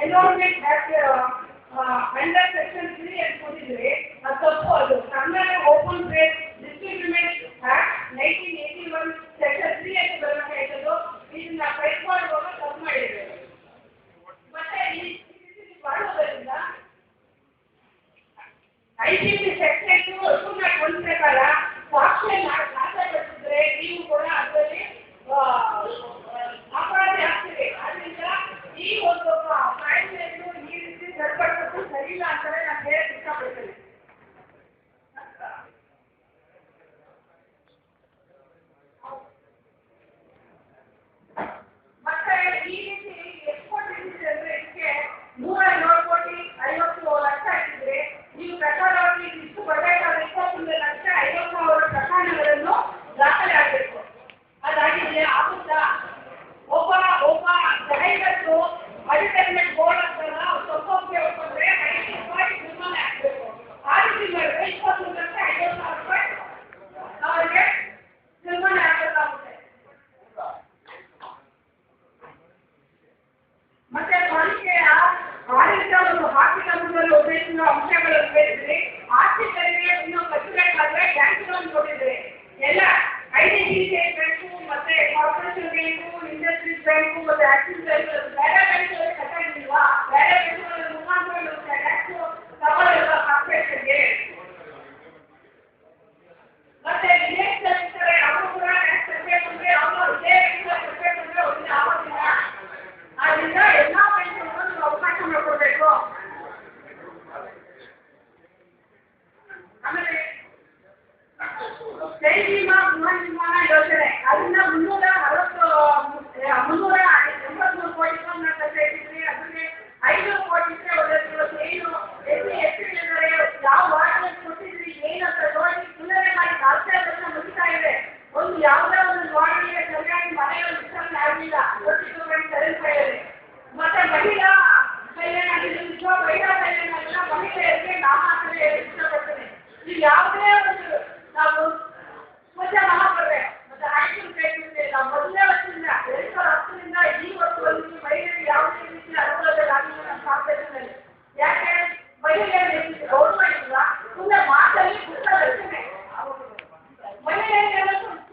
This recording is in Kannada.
ಎನ್ರೋಲ್ಮೆಂಟ್ ಆಕ್ಟ್ ಅಂಡರ್ ಸೆಕ್ಷನ್ 3 ಅಂತ ಕೊಟ್ಟಿದ್ರೆ ಅದು ತಪ್ಪು. ಅದು Karnataka open trade distributment act 1981 section 3 ಅಂತ ಬರಬೇಕಾಯ್ತದು. ಇದನ್ನ ಫೈಟ್ ಮಾಡುವಾಗ ತಪ್ಪು ಮಾಡಿದ್ರು. ಮತ್ತೆ ಈ ಮಾಡೋದ್ರಿಂದ IPC ಸೆಕ್ಷನ್ 2 ಪ್ರಕಾರ ಸಾಕ್ಷ್ಯ ನಾಶಪಡಿಸಿದ್ರೆ ನೀವು ಕೂಡ ಅದರಲ್ಲಿ ಅಪರಾಧಿ ಆಗ್ತೀರಿ. ಆದ್ರಿಂದ ಈ ಒಂದು ಕಾಯ್ದೆಯನ್ನು ಈ ರೀತಿ ಸರಿಪಡಿಸೋದು ಸರಿ ಇಲ್ಲ ಅಂತ ನಾನು ಹೇಳಕ್ಕೆ ಇಷ್ಟಪಡ್ತೇನೆ.